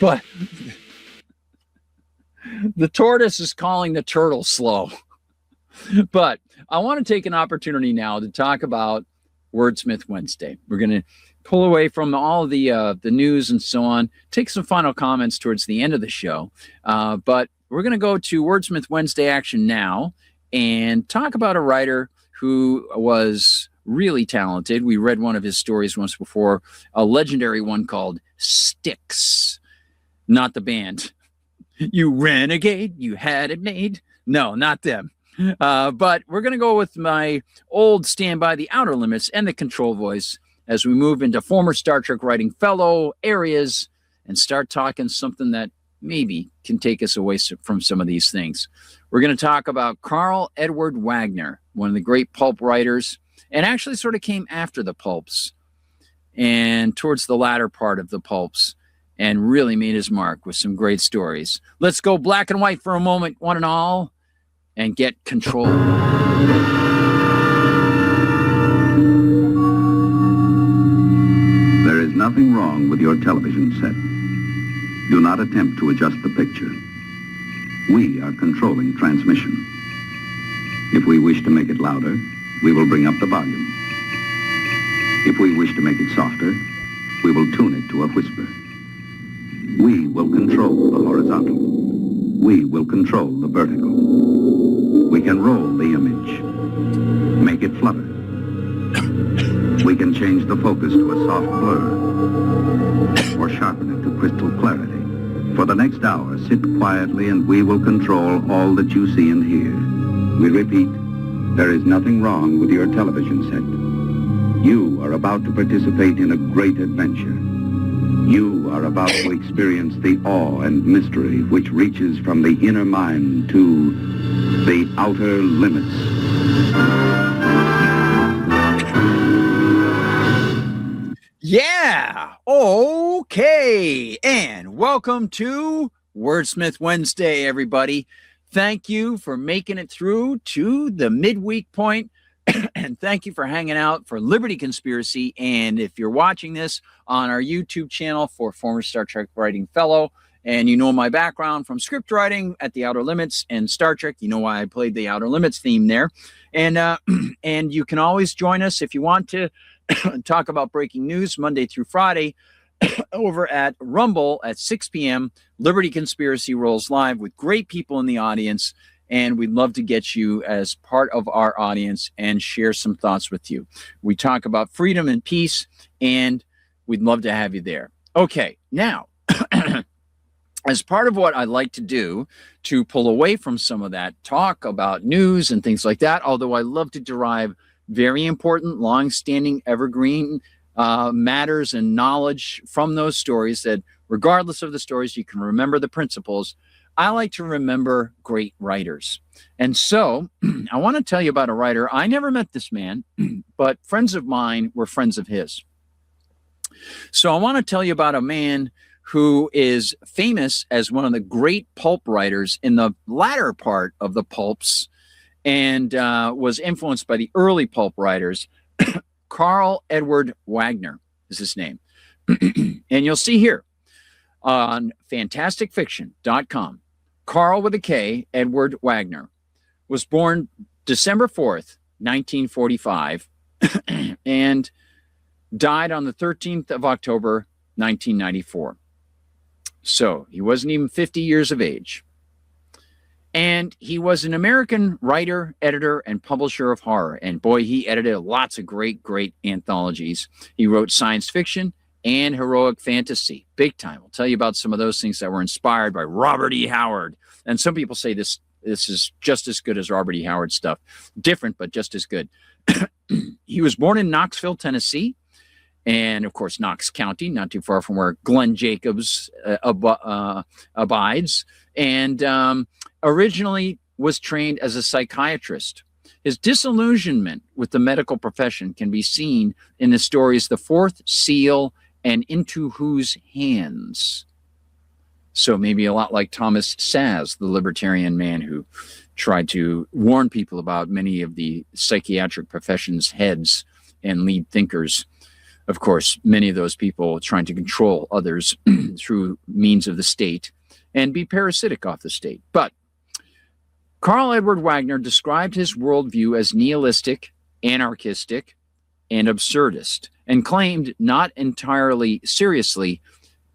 But the tortoise is calling the turtle slow. But I want to take an opportunity now to talk about Wordsmith Wednesday. We're going to pull away from all the news and so on, take some final comments towards the end of the show. But we're going to go to Wordsmith Wednesday action now and talk about a writer who was really talented. We read one of his stories once before, a legendary one called Styx, not the band. You renegade, you had it made. No, not them. But we're going to go with my old standby, The Outer Limits, and the control voice as we move into former Star Trek writing fellow areas and start talking something that maybe can take us away from some of these things. We're going to talk about Karl Edward Wagner, one of the great pulp writers, and actually sort of came after the pulps and towards the latter part of the pulps and really made his mark with some great stories. Let's go black and white for a moment, one and all, and get control. There is nothing wrong with your television set. Do not attempt to adjust the picture. We are controlling transmission. If we wish to make it louder, we will bring up the volume. If we wish to make it softer, we will tune it to a whisper. We will control the horizontal. We will control the vertical. We can roll the image, make it flutter. We can change the focus to a soft blur, or sharpen it to crystal clarity. For the next hour, sit quietly and we will control all that you see and hear. We repeat, there is nothing wrong with your television set. You are about to participate in a great adventure. You are about to experience the awe and mystery which reaches from the inner mind to the outer limits. Yeah, okay, and welcome to Wordsmith Wednesday, everybody. Thank you for making it through to the midweek point, and thank you for hanging out for Liberty Conspiracy. And if you're watching this on our YouTube channel for former Star Trek writing fellow, and you know my background from script writing at The Outer Limits and Star Trek, you know why I played the Outer Limits theme there. And and you can always join us if you want to talk about breaking news Monday through Friday over at Rumble at 6 p.m. Liberty Conspiracy rolls live with great people in the audience, and we'd love to get you as part of our audience and share some thoughts with you. We talk about freedom and peace, and we'd love to have you there. Okay, now, as part of what I like to do to pull away from some of that talk about news and things like that, although I love to derive very important, long-standing, evergreen matters and knowledge from those stories that, regardless of the stories, you can remember the principles. I like to remember great writers. And so I want to tell you about a writer. I never met this man, but friends of mine were friends of his. So I want to tell you about a man who is famous as one of the great pulp writers in the latter part of the pulps and was influenced by the early pulp writers. Karl Edward Wagner is his name. And you'll see here on fantasticfiction.com, Karl with a K, Edward Wagner, was born December 4th, 1945, and died on the 13th of October, 1994. So he wasn't even 50 years of age. And he was an American writer, editor, and publisher of horror. And boy, he edited lots of great, great anthologies. He wrote science fiction and heroic fantasy, big time. I'll tell you about some of those things that were inspired by Robert E. Howard. And some people say this is just as good as Robert E. Howard stuff. Different, but just as good. He was born in Knoxville, Tennessee. And, of course, Knox County, not too far from where Glenn Jacobs abides. And originally was trained as a psychiatrist. His disillusionment with the medical profession can be seen in the stories The Fourth Seal and Into Whose Hands. So maybe a lot like Thomas Saz, the libertarian man who tried to warn people about many of the psychiatric profession's heads and lead thinkers. Of course, many of those people trying to control others through means of the state and be parasitic off the state. But Karl Edward Wagner described his worldview as nihilistic, anarchistic, and absurdist, and claimed not entirely seriously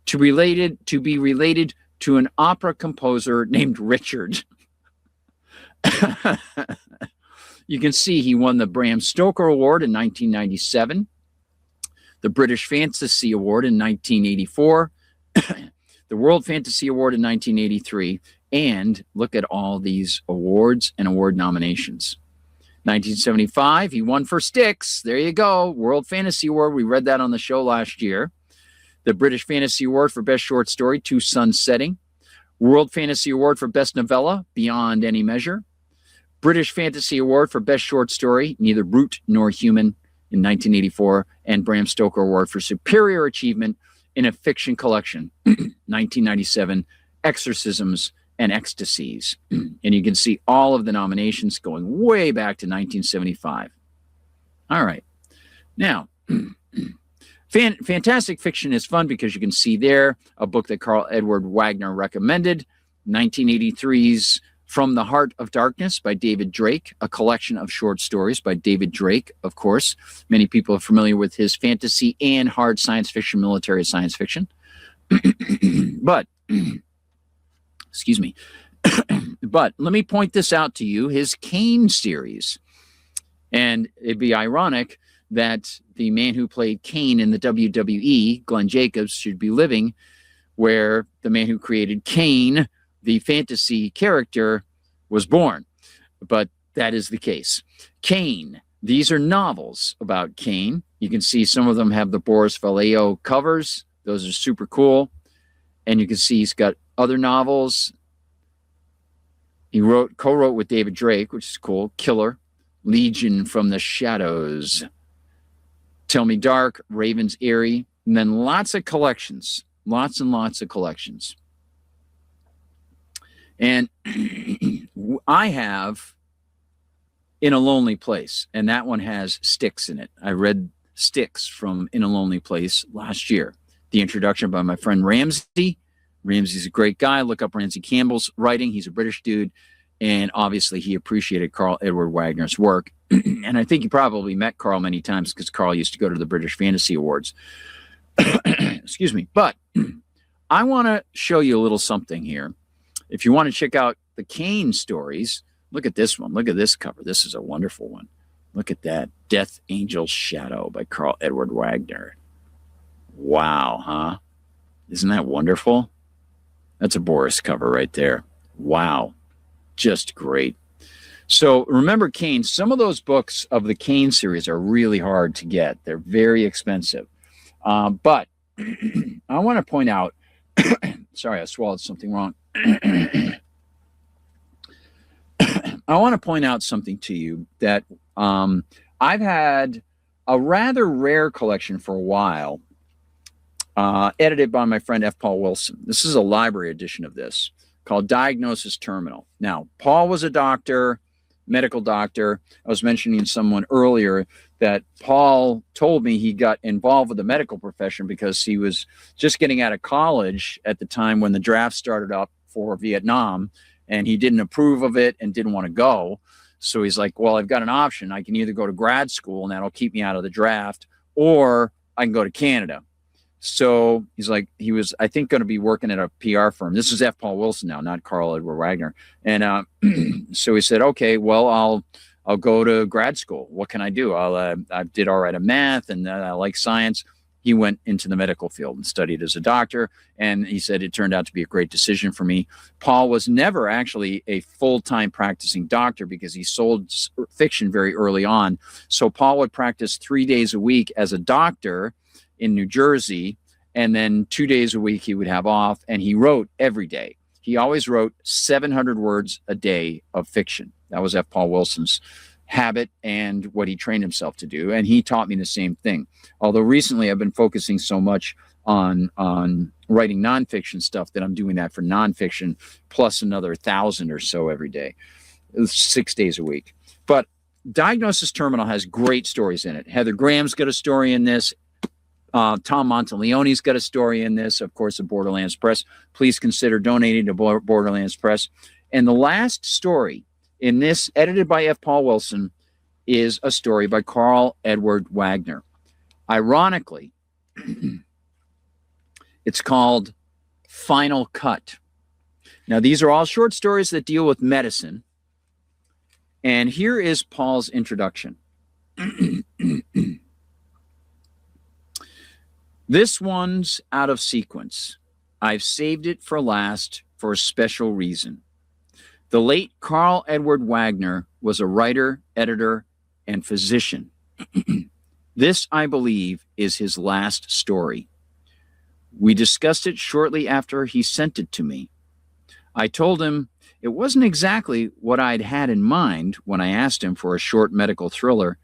to be related to an opera composer named Richard. You can see he won the Bram Stoker Award in 1997, the British Fantasy Award in 1984, the World Fantasy Award in 1983, and look at all these awards and award nominations. 1975, he won for Styx. There you go, World Fantasy Award. We read that on the show last year. The British Fantasy Award for Best Short Story, To Sun Setting. World Fantasy Award for Best Novella, Beyond Any Measure. British Fantasy Award for Best Short Story, Neither Brute Nor Human in 1984. And Bram Stoker Award for Superior Achievement in a Fiction Collection, 1997, Exorcisms and Ecstasies. And you can see all of the nominations going way back to 1975. All right. Now, fantastic fiction is fun because you can see there a book that Karl Edward Wagner recommended, 1983's From the Heart of Darkness by David Drake, a collection of short stories by David Drake, of course. Many people are familiar with his fantasy and hard science fiction, military science fiction. But excuse me. But let me point this out to you, his Kane series. And it'd be ironic that the man who played Kane in the WWE, Glenn Jacobs, should be living where the man who created Kane, the fantasy character, was born. But that is the case. Kane. These are novels about Kane. You can see some of them have the Boris Vallejo covers. Those are super cool. And you can see he's got other novels. He co-wrote with David Drake, which is cool. Killer, Legion from the Shadows, Tell Me Dark, Raven's Eyrie, and then lots of collections, lots and lots of collections. And I have In a Lonely Place, and that one has Styx in it. I read Styx from In a Lonely Place last year. The introduction by my friend Ramsey. Ramsey's a great guy. Look up Ramsey Campbell's writing. He's a British dude. And obviously he appreciated Karl Edward Wagner's work. And I think you probably met Karl many times because Karl used to go to the British Fantasy Awards. Excuse me. But I want to show you a little something here. If you want to check out the Kane stories, look at this one. Look at this cover. This is a wonderful one. Look at that. Death Angel's Shadow by Karl Edward Wagner. Wow, huh? Isn't that wonderful? That's a Boris cover right there. Wow. Just great. So remember Kane. Some of those books of the Kane series are really hard to get. They're very expensive. But I want to point out, sorry, I swallowed something wrong. I want to point out something to you that I've had a rather rare collection for a while, edited by my friend F. Paul Wilson. This is a library edition of this called Diagnosis Terminal. Now, Paul was a doctor, medical doctor. I was mentioning to someone earlier that Paul told me he got involved with the medical profession because he was just getting out of college at the time when the draft started up for Vietnam, and he didn't approve of it and didn't want to go. So he's like, well, I've got an option. I can either go to grad school and that'll keep me out of the draft, or I can go to Canada. So he's like, he was, I think, going to be working at a PR firm. This is F. Paul Wilson now, not Karl Edward Wagner. And so he said, okay, well, I'll go to grad school. What can I do? I did all right at math and I like science. He went into the medical field and studied as a doctor. And he said it turned out to be a great decision for me. Paul was never actually a full-time practicing doctor because he sold fiction very early on. So Paul would practice 3 days a week as a doctor in New Jersey, and then 2 days a week he would have off, and he wrote every day. He always wrote 700 words a day of fiction. That was F. Paul Wilson's habit and what he trained himself to do, and he taught me the same thing. Although recently I've been focusing so much on writing nonfiction stuff that I'm doing that for nonfiction plus another 1,000 or so every day, 6 days a week. But Diagnosis Terminal has great stories in it. Heather Graham's got a story in this. Tom Monteleone's got a story in this, of course, of Borderlands Press. Please consider donating to Borderlands Press. And the last story in this, edited by F. Paul Wilson, is a story by Karl Edward Wagner. Ironically, it's called Final Cut. Now, these are all short stories that deal with medicine. And here is Paul's introduction. This one's out of sequence. I've saved it for last for a special reason. The late Karl Edward Wagner was a writer, editor, and physician. This, I believe, is his last story. We discussed it shortly after he sent it to me. I told him it wasn't exactly what I'd had in mind when I asked him for a short medical thriller,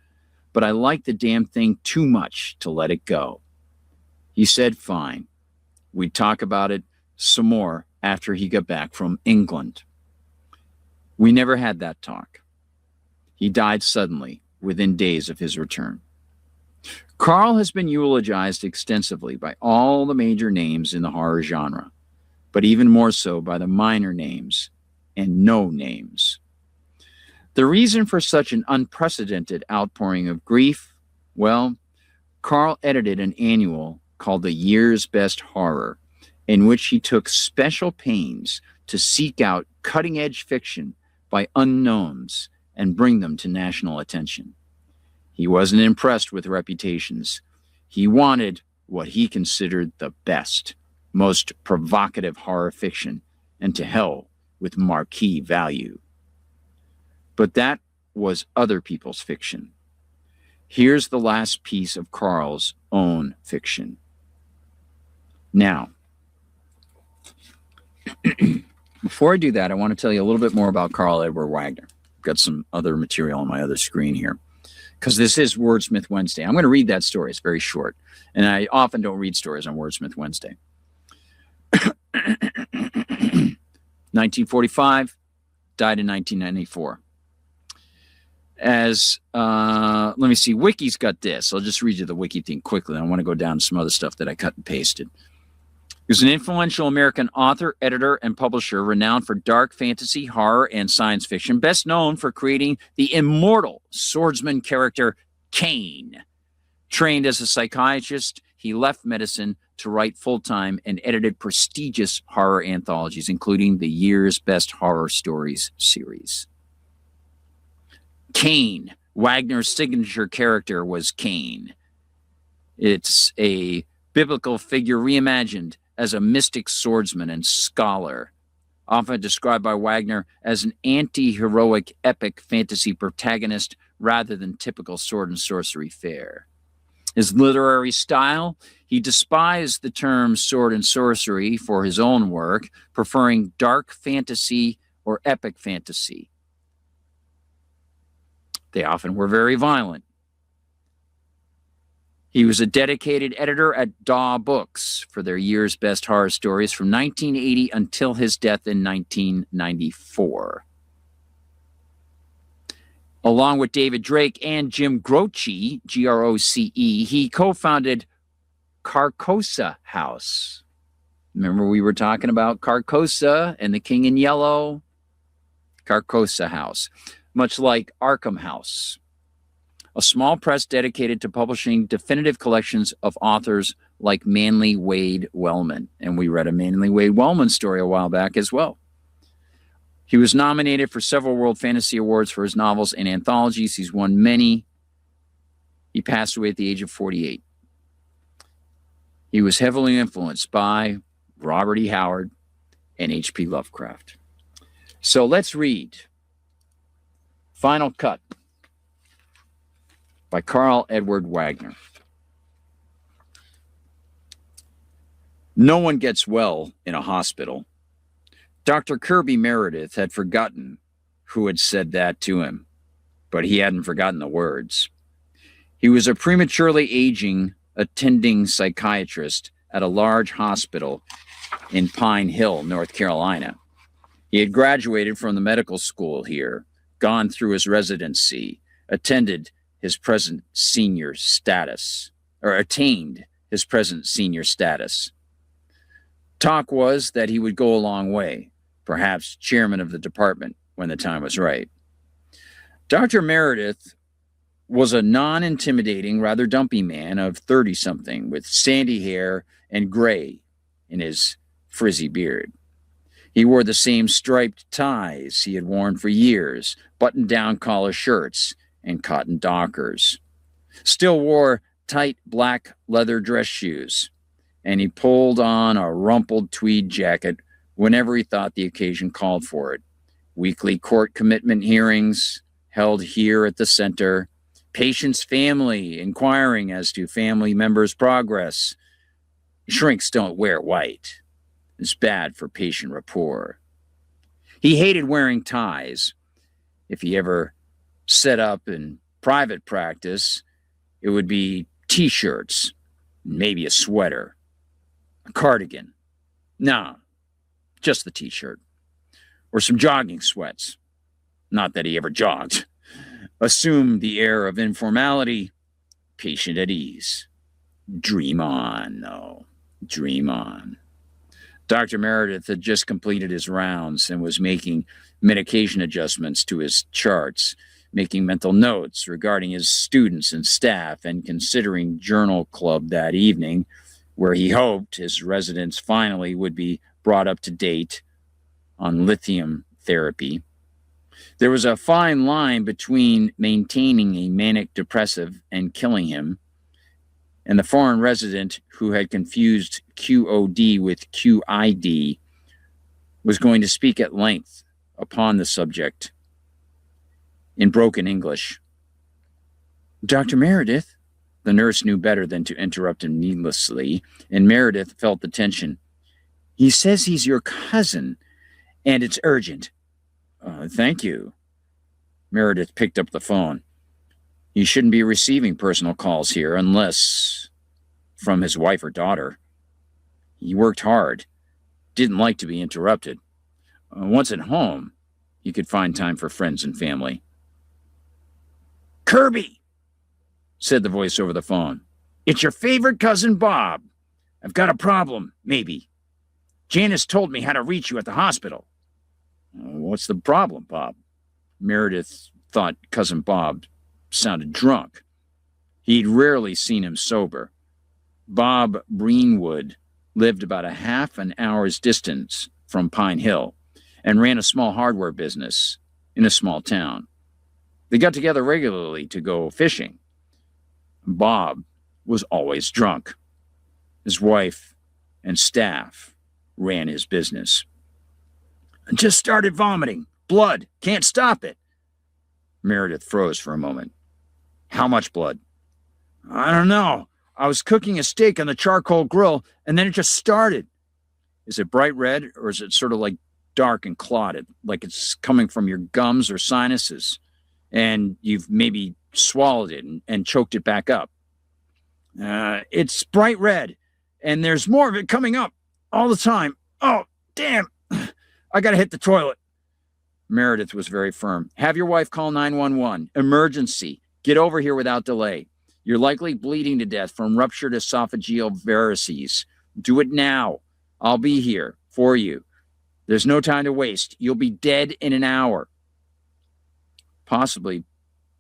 but I liked the damn thing too much to let it go. He said fine. We'd talk about it some more after he got back from England. We never had that talk. He died suddenly within days of his return. Karl has been eulogized extensively by all the major names in the horror genre, but even more so by the minor names and no names. The reason for such an unprecedented outpouring of grief? Well, Karl edited an annual called The Year's Best Horror, in which he took special pains to seek out cutting-edge fiction by unknowns and bring them to national attention. He wasn't impressed with reputations. He wanted what he considered the best, most provocative horror fiction, and to hell with marquee value. But that was other people's fiction. Here's the last piece of Karl's own fiction. Now, before I do that, I want to tell you a little bit more about Karl Edward Wagner. I've got some other material on my other screen here, because this is Wordsmith Wednesday. I'm going to read that story. It's very short, and I often don't read stories on Wordsmith Wednesday. 1945, died in 1994. Let me see, Wiki's got this. I'll just read you the Wiki thing quickly. I want to go down to some other stuff that I cut and pasted. He was an influential American author, editor, and publisher renowned for dark fantasy, horror, and science fiction, best known for creating the immortal swordsman character Cain. Trained as a psychiatrist, he left medicine to write full-time and edited prestigious horror anthologies, including the Year's Best Horror Stories series. Cain. Wagner's signature character was Cain. It's a biblical figure reimagined as a mystic swordsman and scholar, often described by Wagner as an anti-heroic epic fantasy protagonist rather than typical sword and sorcery fare. His literary style, he despised the term sword and sorcery for his own work, preferring dark fantasy or epic fantasy. They often were very violent. He was a dedicated editor at Daw Books for their Year's Best Horror Stories from 1980 until his death in 1994. Along with David Drake and Jim Groce, G-R-O-C-E, he co-founded Carcosa House. Remember we were talking about Carcosa and the King in Yellow? Carcosa House, much like Arkham House, a small press dedicated to publishing definitive collections of authors like Manly Wade Wellman. And we read a Manly Wade Wellman story a while back as well. He was nominated for several World Fantasy Awards for his novels and anthologies. He's won many. He passed away at the age of 48. He was heavily influenced by Robert E. Howard and H.P. Lovecraft. So let's read Final Cut by Karl Edward Wagner. No one gets well in a hospital. Dr. Kirby Meredith had forgotten who had said that to him, but he hadn't forgotten the words. He was a prematurely aging attending psychiatrist at a large hospital in Pine Hill, North Carolina. He had graduated from the medical school here, gone through his residency, attended his present senior status, or attained his present senior status. Talk was that he would go a long way, perhaps chairman of the department when the time was right. Dr. Meredith was a non-intimidating, rather dumpy man of 30-something with sandy hair and gray in his frizzy beard. He wore the same striped ties he had worn for years, button-down collar shirts, and cotton dockers. Still wore tight black leather dress shoes, and he pulled on a rumpled tweed jacket whenever he thought the occasion called for it. Weekly court commitment hearings held here at the center, patient's family inquiring as to family members' progress. Shrinks don't wear white. It's bad for patient rapport. He hated wearing ties. If he ever set up in private practice, it would be t-shirts, maybe a sweater, a cardigan. No, just the t-shirt. Or some jogging sweats. Not that he ever jogged. Assumed the air of informality, patient at ease. Dream on, though. Dream on. Dr. Meredith had just completed his rounds and was making medication adjustments to his charts, making mental notes regarding his students and staff, and considering journal club that evening, where he hoped his residents finally would be brought up to date on lithium therapy. There was a fine line between maintaining a manic depressive and killing him, and the foreign resident who had confused QOD with QID was going to speak at length upon the subject in broken English. Dr. Meredith, the nurse knew better than to interrupt him needlessly, and Meredith felt the tension. He says he's your cousin, and it's urgent. Thank you. Meredith picked up the phone. He shouldn't be receiving personal calls here unless from his wife or daughter. He worked hard, didn't like to be interrupted. Once at home, he could find time for friends and family. Kirby, said the voice over the phone. It's your favorite cousin, Bob. I've got a problem, maybe. Janice told me how to reach you at the hospital. What's the problem, Bob? Meredith thought Cousin Bob sounded drunk. He'd rarely seen him sober. Bob Greenwood lived about a half an hour's distance from Pine Hill and ran a small hardware business in a small town. They got together regularly to go fishing. Bob was always drunk. His wife and staff ran his business. I just started vomiting. Blood. Can't stop it. Meredith froze for a moment. How much blood? I don't know. I was cooking a steak on the charcoal grill, and then it just started. Is it bright red, or is it sort of like dark and clotted, like it's coming from your gums or sinuses, and you've maybe swallowed it and choked it back up? It's bright red, and there's more of it coming up all the time. Oh, damn. I got to hit the toilet. Meredith was very firm. Have your wife call 911. Emergency. Get over here without delay. You're likely bleeding to death from ruptured esophageal varices. Do it now. I'll be here for you. There's no time to waste. You'll be dead in an hour. Possibly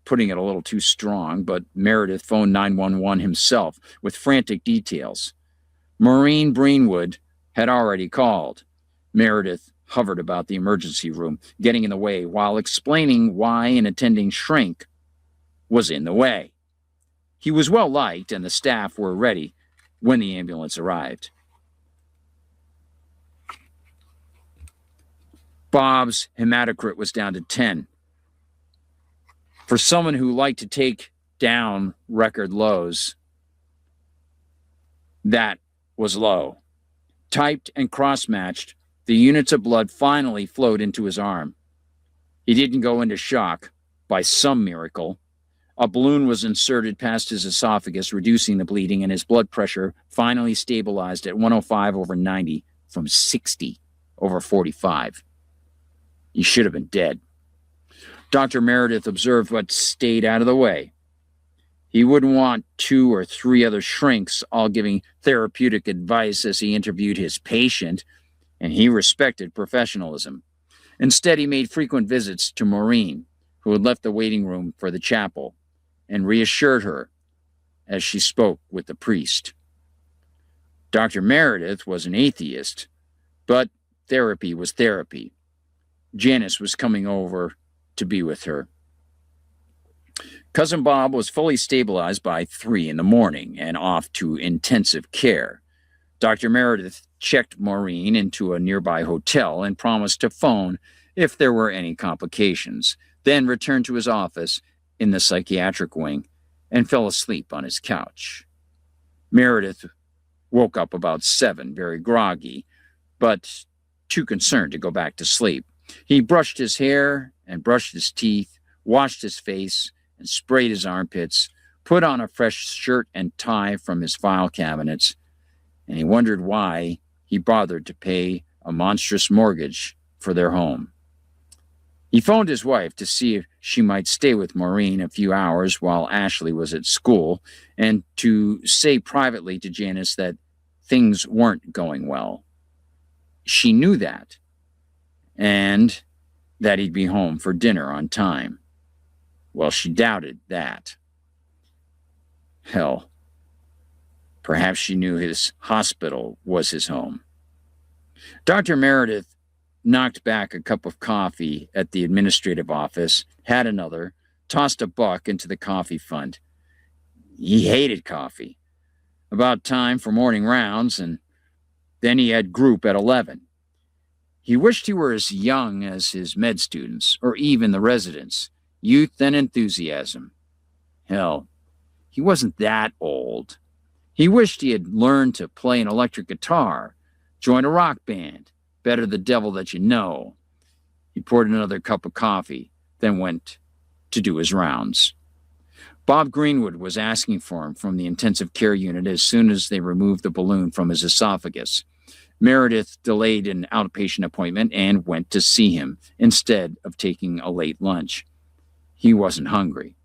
putting it a little too strong, but Meredith phoned 911 himself with frantic details. Maureen Greenwood had already called. Meredith hovered about the emergency room, getting in the way while explaining why an attending shrink was in the way. He was well liked, and the staff were ready when the ambulance arrived. Bob's hematocrit was down to 10. For someone who liked to take down record lows, that was low. Typed and cross-matched, the units of blood finally flowed into his arm. He didn't go into shock by some miracle. A balloon was inserted past his esophagus, reducing the bleeding, and his blood pressure finally stabilized at 105/90 from 60/45. He should have been dead. Dr. Meredith observed but stayed out of the way. He wouldn't want 2 or 3 other shrinks all giving therapeutic advice as he interviewed his patient, and he respected professionalism. Instead, he made frequent visits to Maureen, who had left the waiting room for the chapel, and reassured her as she spoke with the priest. Dr. Meredith was an atheist, but therapy was therapy. Janice was coming over to be with her. Cousin Bob was fully stabilized by 3 in the morning and off to intensive care. Dr. Meredith checked Maureen into a nearby hotel and promised to phone if there were any complications, then returned to his office in the psychiatric wing and fell asleep on his couch. Meredith woke up about 7, very groggy, but too concerned to go back to sleep. He brushed his hair and brushed his teeth, washed his face, and sprayed his armpits, put on a fresh shirt and tie from his file cabinets, and he wondered why he bothered to pay a monstrous mortgage for their home. He phoned his wife to see if she might stay with Maureen a few hours while Ashley was at school, and to say privately to Janice that things weren't going well. She knew that, and that he'd be home for dinner on time. Well, she doubted that. Hell, perhaps she knew his hospital was his home. Dr. Meredith knocked back a cup of coffee at the administrative office, had another, tossed $1 into the coffee fund. He hated coffee. About time for morning rounds, and then he had group at 11. He wished he were as young as his med students, or even the residents. Youth and enthusiasm. Hell, he wasn't that old. He wished he had learned to play an electric guitar, joined a rock band, better the devil that you know. He poured another cup of coffee, then went to do his rounds. Bob Greenwood was asking for him from the intensive care unit as soon as they removed the balloon from his esophagus. Meredith delayed an outpatient appointment and went to see him instead of taking a late lunch. He wasn't hungry.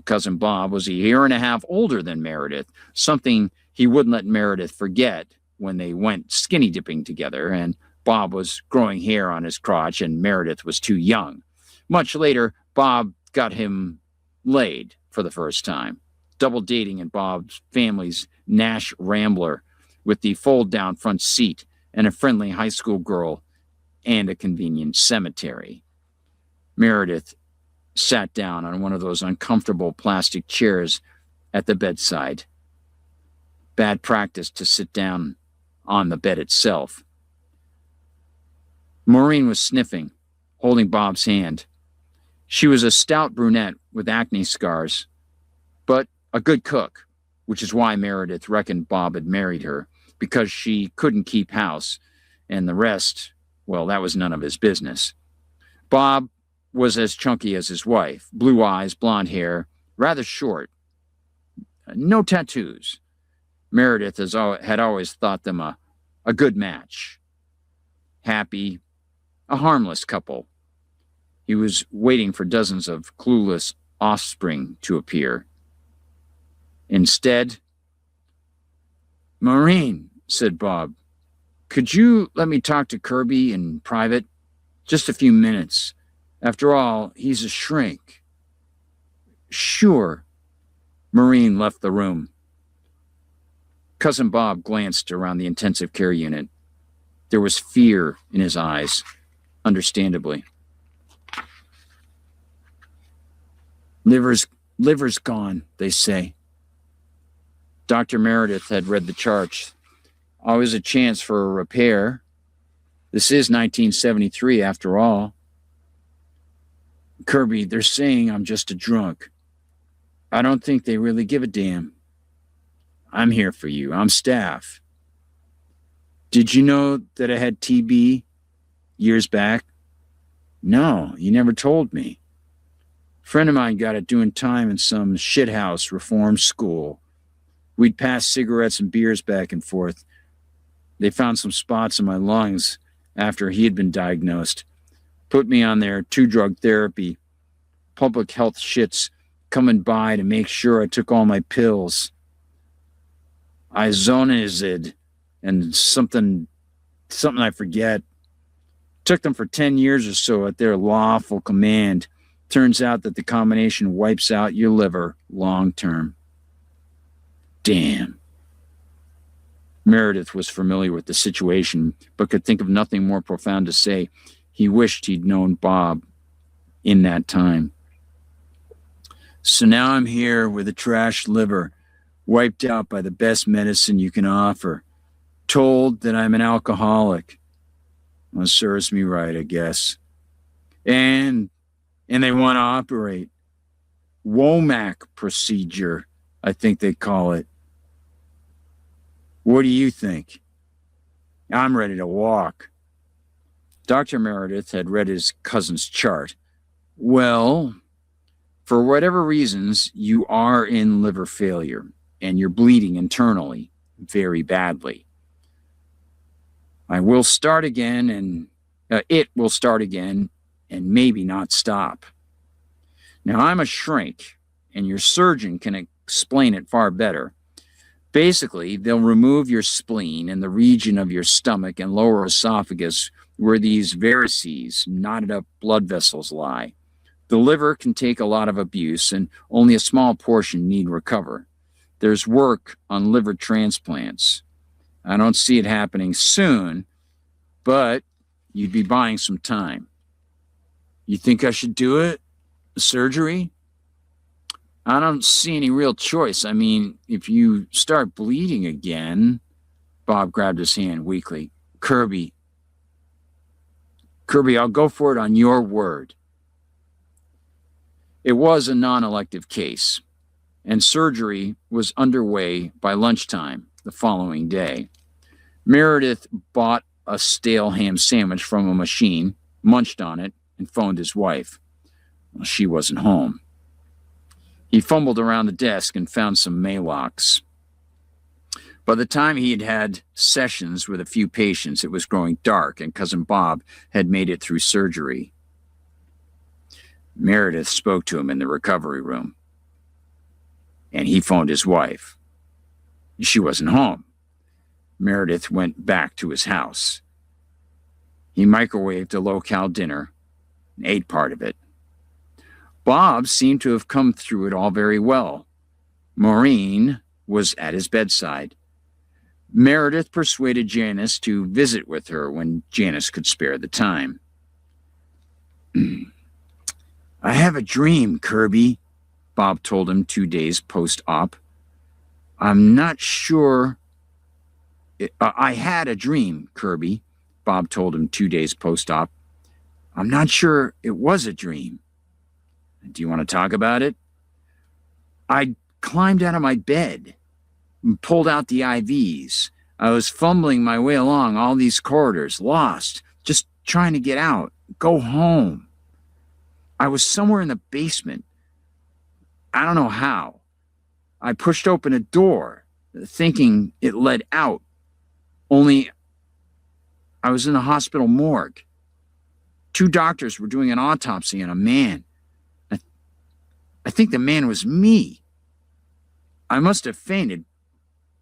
Cousin Bob was 1.5 years older than Meredith, something he wouldn't let Meredith forget when they went skinny dipping together, and Bob was growing hair on his crotch and Meredith was too young. Much later, Bob got him laid for the first time, double dating in Bob's family's Nash Rambler with the fold-down front seat and a friendly high school girl and a convenient cemetery. Meredith sat down on one of those uncomfortable plastic chairs at the bedside. Bad practice to sit down on the bed itself. Maureen was sniffing, holding Bob's hand. She was a stout brunette with acne scars, but a good cook, which is why Meredith reckoned Bob had married her, because she couldn't keep house, and the rest, well, that was none of his business. Bob was as chunky as his wife, blue eyes, blonde hair, rather short. No tattoos. Meredith had always thought them a good match. Happy, a harmless couple. He was waiting for dozens of clueless offspring to appear. Instead, "Maureen," said Bob, "could you let me talk to Kirby in private? Just a few minutes. After all, he's a shrink." "Sure." Maureen left the room. Cousin Bob glanced around the intensive care unit. There was fear in his eyes, understandably. Liver's gone, they say." Dr. Meredith had read the charts. Always a chance for a repair. This is 1973, after all. "Kirby, they're saying I'm just a drunk. I don't think they really give a damn. I'm here for you. I'm staff. Did you know that I had TB years back?" "No, you never told me." "Friend of mine got it doing time in some shithouse reform school. We'd pass cigarettes and beers back and forth. They found some spots in my lungs after he had been diagnosed. Put me on their 2-drug therapy. Public health shit's coming by to make sure I took all my pills. Isoniazid and something I forget. Took them for 10 years or so at their lawful command. Turns out that the combination wipes out your liver long term. Damn. Meredith was familiar with the situation, but could think of nothing more profound to say. He wished he'd known Bob in that time. So now I'm here with a trashed liver, wiped out by the best medicine you can offer, told that I'm an alcoholic. Well, serves me right, I guess. And they want to operate. Womack procedure, I think they call it. What do you think? I'm ready to walk. Dr. Meredith had read his cousin's chart. Well, for whatever reasons, you are in liver failure, and you're bleeding internally very badly. It will start again, and maybe not stop. Now, I'm a shrink, and your surgeon can explain it far better. Basically, they'll remove your spleen and the region of your stomach and lower esophagus where these varices, knotted up blood vessels, lie. The liver can take a lot of abuse, and only a small portion need recover. There's work on liver transplants. I don't see it happening soon, but you'd be buying some time. You think I should do it? Surgery? I don't see any real choice. I mean, if you start bleeding again... Bob grabbed his hand weakly. Kirby, I'll go for it on your word. It was a non-elective case, and surgery was underway by lunchtime the following day. Meredith bought a stale ham sandwich from a machine, munched on it, and phoned his wife. Well, she wasn't home. He fumbled around the desk and found some Maalox. By the time he had had sessions with a few patients, it was growing dark, and Cousin Bob had made it through surgery. Meredith spoke to him in the recovery room, and he phoned his wife. She wasn't home. Meredith went back to his house. He microwaved a low-cal dinner and ate part of it. Bob seemed to have come through it all very well. Maureen was at his bedside. Meredith persuaded Janice to visit with her when Janice could spare the time. I have a dream, Kirby, Bob told him 2 days post-op. I'm not sure... I had a dream, Kirby, Bob told him 2 days post-op. I'm not sure it was a dream. Do you want to talk about it? I climbed out of my bed and pulled out the IVs. I was fumbling my way along all these corridors, lost, just trying to get out, go home. I was somewhere in the basement. I don't know how. I pushed open a door, thinking it led out. Only I was in the hospital morgue. 2 doctors were doing an autopsy on a man. I think the man was me. I must have fainted,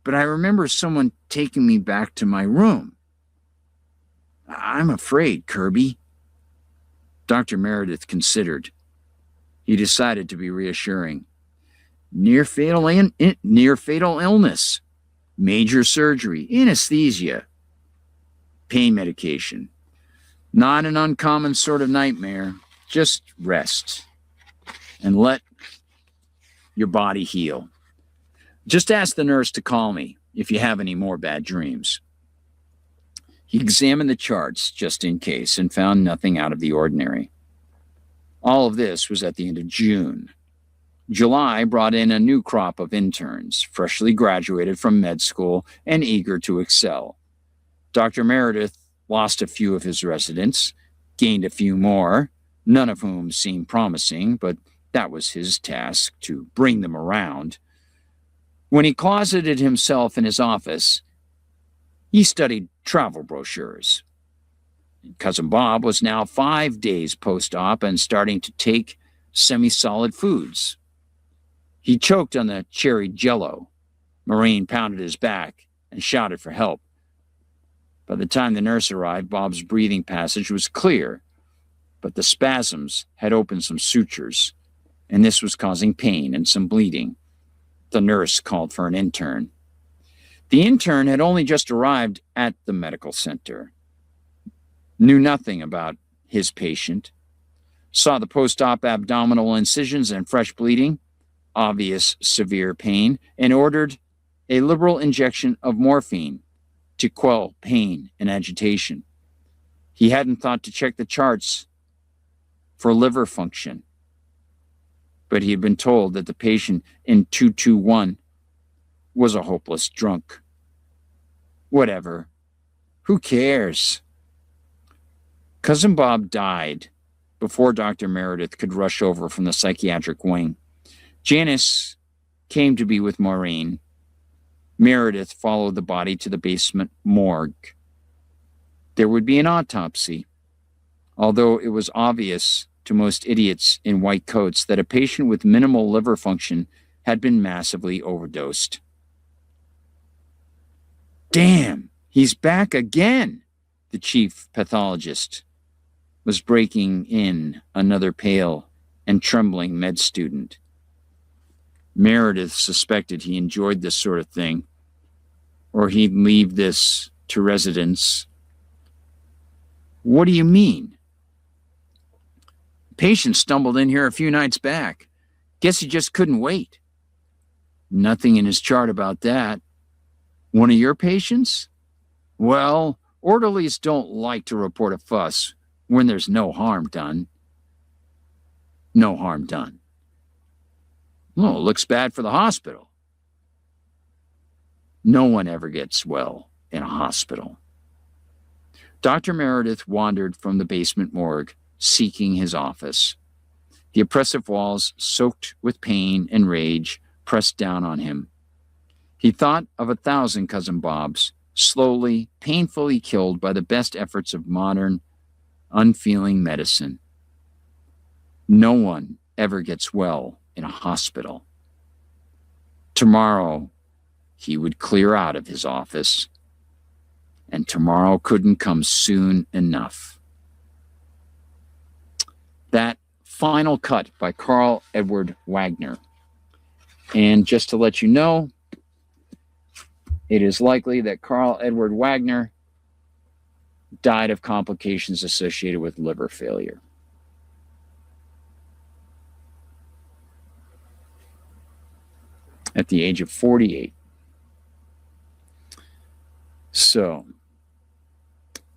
but I remember someone taking me back to my room. I'm afraid, Kirby. Dr. Meredith considered. He decided to be reassuring. Near fatal illness, major surgery, anesthesia, pain medication. Not an uncommon sort of nightmare. Just rest and let your body heal. Just ask the nurse to call me if you have any more bad dreams. He examined the charts just in case and found nothing out of the ordinary. All of this was at the end of June. July brought in a new crop of interns, freshly graduated from med school and eager to excel. Dr. Meredith lost a few of his residents, gained a few more, none of whom seemed promising, but that was his task, to bring them around. When he closeted himself in his office, he studied travel brochures. Cousin Bob was now 5 days post-op and starting to take semi-solid foods. He choked on the cherry jello. Maureen pounded his back and shouted for help. By the time the nurse arrived, Bob's breathing passage was clear, but the spasms had opened some sutures, and this was causing pain and some bleeding. The nurse called for an intern. The intern had only just arrived at the medical center, knew nothing about his patient, saw the post-op abdominal incisions and fresh bleeding, obvious severe pain, and ordered a liberal injection of morphine to quell pain and agitation. He hadn't thought to check the charts for liver function, but he had been told that the patient in 221 was a hopeless drunk. Whatever. Who cares? Cousin Bob died before Dr. Meredith could rush over from the psychiatric wing. Janice came to be with Maureen. Meredith followed the body to the basement morgue. There would be an autopsy, although it was obvious to most idiots in white coats that a patient with minimal liver function had been massively overdosed. Damn, he's back again, the chief pathologist was breaking in another pale and trembling med student. Meredith suspected he enjoyed this sort of thing, or he'd leave this to residents. What do you mean? Patient stumbled in here a few nights back. Guess he just couldn't wait. Nothing in his chart about that. One of your patients? Well, orderlies don't like to report a fuss when there's no harm done. No harm done. Oh, looks bad for the hospital. No one ever gets well in a hospital. Dr. Meredith wandered from the basement morgue, seeking his office. The oppressive walls, soaked with pain and rage, pressed down on him. He thought of 1,000 Cousin Bobs, slowly, painfully killed by the best efforts of modern, unfeeling medicine. No one ever gets well in a hospital. Tomorrow, he would clear out of his office, and tomorrow couldn't come soon enough. That final cut by Karl Edward Wagner. And just to let you know, it is likely that Karl Edward Wagner died of complications associated with liver failure. At the age of 48. So,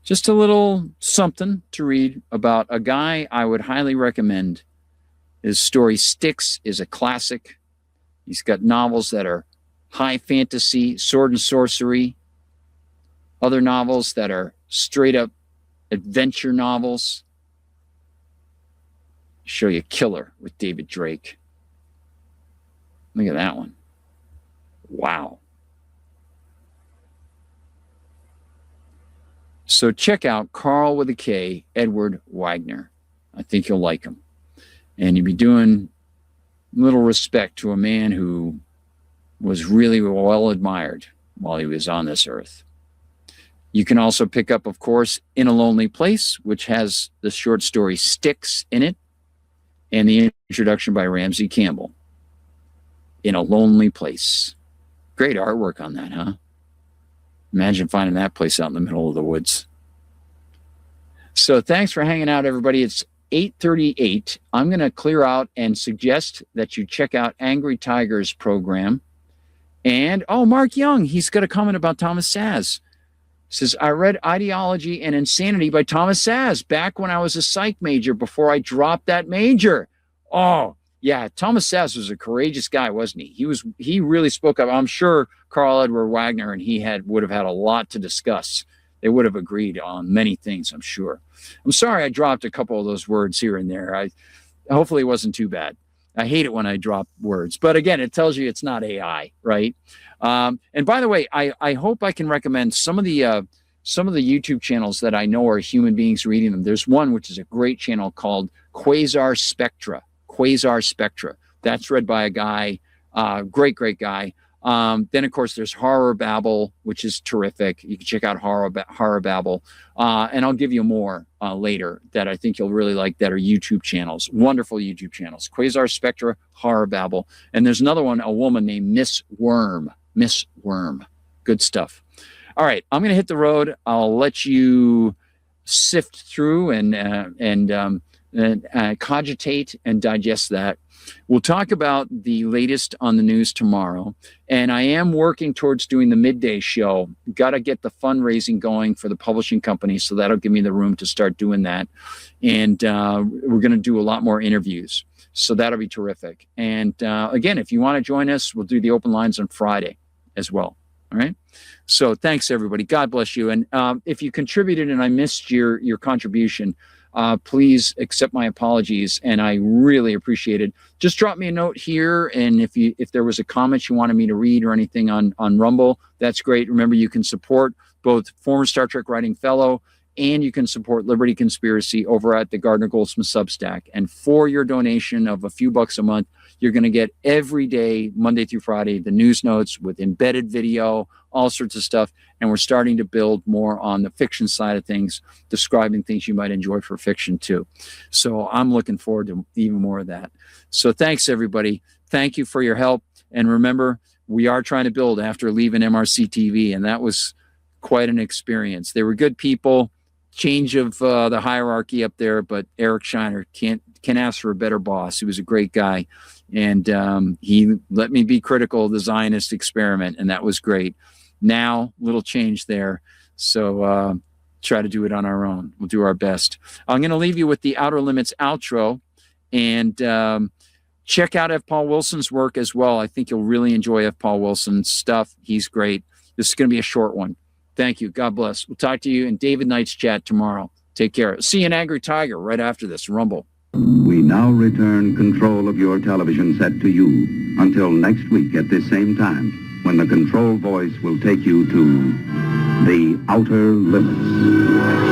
just a little something to read about a guy I would highly recommend. His story Styx is a classic. He's got novels that are high fantasy, sword and sorcery. Other novels that are straight up adventure novels. Show you Killer with David Drake. Look at that one. Wow. So check out Karl with a K, Edward Wagner. I think you'll like him. And you'll be doing little respect to a man who was really well admired while he was on this earth. You can also pick up, of course, In a Lonely Place, which has the short story Styx in it, and the introduction by Ramsey Campbell. In a Lonely Place. Great artwork on that, huh? Imagine finding that place out in the middle of the woods. So thanks for hanging out, everybody. It's 8:38. I'm going to clear out and suggest that you check out Angry Tiger's program. And, Mark Young, he's got a comment about Thomas Saz. Says, I read Ideology and Insanity by Thomas Saz back when I was a psych major before I dropped that major. Oh, yeah, Thomas Saz was a courageous guy, wasn't he? He really spoke up. I'm sure Karl Edward Wagner and he would have had a lot to discuss. They would have agreed on many things, I'm sure. I'm sorry I dropped a couple of those words here and there. Hopefully it wasn't too bad. I hate it when I drop words. But again, it tells you it's not AI, right? And by the way, I hope I can recommend some of the YouTube channels that I know are human beings reading them. There's one which is a great channel called Quasar Spectra. Quasar Spectra. That's read by a guy Great guy. Then, of course, there's Horror Babble, which is terrific. You can check out Horror Babble. And I'll give you more later that I think you'll really like that are YouTube channels. Wonderful YouTube channels. Quasar Spectra, Horror Babble. And there's another one, a woman named Miss Worm. Miss Worm. Good stuff. All right, I'm going to hit the road. I'll let you sift through and cogitate and digest that. We'll talk about the latest on the news tomorrow. And I am working towards doing the midday show. Got to get the fundraising going for the publishing company, so that'll give me the room to start doing that. And we're going to do a lot more interviews. So that'll be terrific. And again, if you want to join us, we'll do the open lines on Friday as well. All right. So thanks, everybody. God bless you. And if you contributed and I missed your contribution, please accept my apologies, and I really appreciate it. Just drop me a note here, and if there was a comment you wanted me to read or anything on Rumble, that's great. Remember, you can support both former Star Trek writing fellow, and you can support Liberty Conspiracy over at the Gardner Goldsmith Substack. And for your donation of a few bucks a month, you're going to get every day, Monday through Friday, the news notes with embedded video, all sorts of stuff. And we're starting to build more on the fiction side of things, describing things you might enjoy for fiction too. So I'm looking forward to even more of that. So thanks, everybody. Thank you for your help. And remember, we are trying to build after leaving MRC TV, and that was quite an experience. They were good people. Change of the hierarchy up there, but Eric Shiner can't ask for a better boss. He was a great guy, and he let me be critical of the Zionist experiment, and that was great. Now, little change there, so try to do it on our own. We'll do our best. I'm going to leave you with the Outer Limits outro, and check out F. Paul Wilson's work as well. I think you'll really enjoy F. Paul Wilson's stuff. He's great. This is going to be a short one. Thank you. God bless. We'll talk to you in David Knight's chat tomorrow. Take care. See you in Angry Tiger right after this Rumble. We now return control of your television set to you until next week at this same time, when the control voice will take you to the Outer Limits.